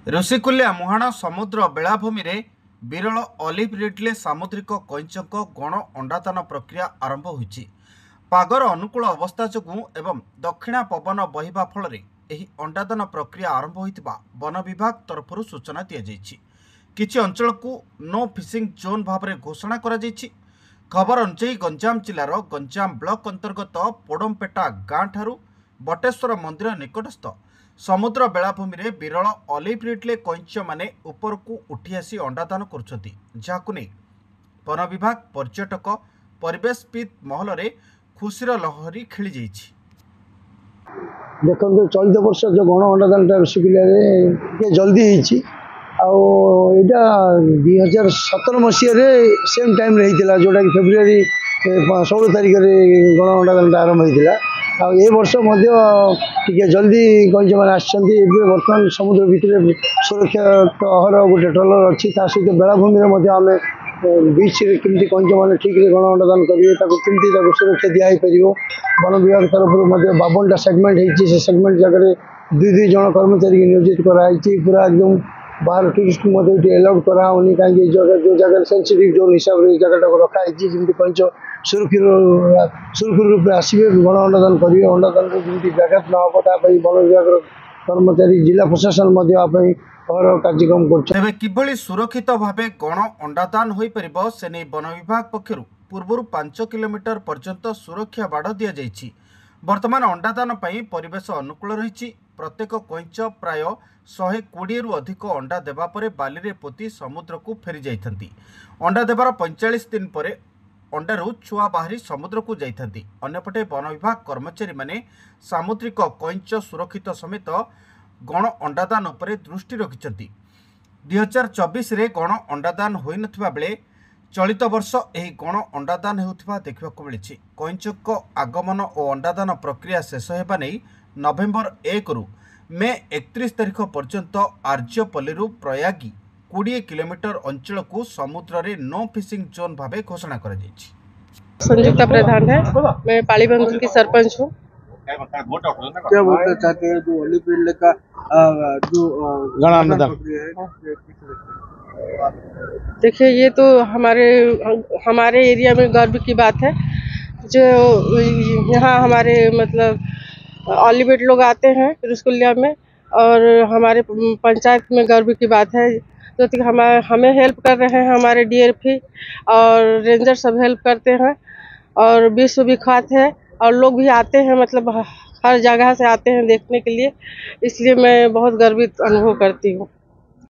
ऋषिकुल्या मुहाण समुद्र बेलाभूमि रे विरल ऑलिव रिडले सामुद्रिक कैंचक गण अंडादान प्रक्रिया आरंभ होईछि। पागर अनुकूल अवस्था जोगु एवं दक्षिणा पवन बहिबा फल एही अंडादान प्रक्रिया आरंभ होइतिबा वन विभाग तरफरु सूचना दिया जायछि। किछि अंचल को नो फिशिंग जोन भाव में घोषणा करा जायछि। खबर अनुसार गंजाम जिलार गंजाम ब्लॉक अंतर्गत पोडमपेटा गाँ ठारू बटेश्वर मंदिर निकटस्थ समुद्र बेलाभूमि रे विरल ऑलिव रिडले कैंच माने ऊपर को उठी आसी अंडादान करुछंती, जाहाकु नै वन विभाग पर्यटक परिवेशविद महल रे खुशीर लहरी खेली जाइछि। देखो चलित वर्ष जो गण अंडादान ऋषिकुल्या जल्दी आईटा 2017 मसीह सेम टाइम होता जोटा कि फेब्रुआरी 16 तारिख में गण अंडादान आरंभ होता ए वर्ष जल्दी कैंच मैंने आसमान समुद्र भितर सुरक्षा प्रहर गोटे ट्रलर अच्छी सहित बेलाभूमि आम बीच केमती कैंच मैंने ठीक गण अंडादान करेंगे केमती सुरक्षा दिपर। वन विभाग तरफ 52टा सेगमेंट होती सेगमेंट जगह दुई जन कर्मचारी नियोजित कराई पूरा एकदम बाहर टूरिस्ट को एलाउड कराऊनी कहीं जो जगह सेंसिटिव जोन हिसाब से जगह रखाई जमी कैंच सुरक्षित रूप से आसवे गण अंडादान करेंगे। अंडादान जमी व्याघात न होता वन विभाग कर्मचारी जिला प्रशासन कार्यक्रम कर किभली सुरक्षित भाव गण अंडादान हो पार से नहीं वन विभाग पक्षर पूर्व 5 किलोमीटर पर्यंत सुरक्षा बाड़ दि जाइछि। वर्तमान अंडादान परिवेश अनुकूल रही प्रत्येक कैंच प्राय 120 रु अधिक अंडा देवा परे बाली रे पोती समुद्र को फेरी जाइथंती। अंडा देवार 45 दिन पर अंडारू छुआ बाहरी समुद्र को जाइथंती। अन्यपटे वन विभाग कर्मचारी माने सामुद्रिक कैंच सुरक्षित समेत गण अंडादान उपरे दृष्टि रखिछंती। 2024 रे गण अंडादान होई नथिबा बेले चलित वर्ष एही गण अंडादान हेउथिबा देखिबाकु मिलिछि। कैंचक आगमन और अंडादान प्रक्रिया शेष हेबा नै नवेम्बर 1 रु मे 31 तारिख पर्यंत आर्यपल्लीरू प्रयागी 20 किलोमीटर अंचल को समुद्र रे नो फिशिंग जोन भावे घोषणा करा जायछि। संयुक्ता प्रधान है, मैं पालीबंध की सरपंच हूँ। क्या बोलना चाहते हैं जो ऑलिव रिडले का जो गण अंडादान देखिए, ये तो हमारे एरिया में गर्व की बात है। जो यहाँ हमारे मतलब ऑलिव रिड लोग आते हैं ऋषिकुल्या में, और हमारे पंचायत में गर्व की बात है जो हमें हेल्प कर रहे हैं। हमारे डीआरपी और रेंजर सब हेल्प करते हैं और विश्व विख्यात है और लोग भी आते हैं, मतलब हर जगह से आते हैं देखने के लिए। इसलिए मैं बहुत गर्वित अनुभव करती हूँ।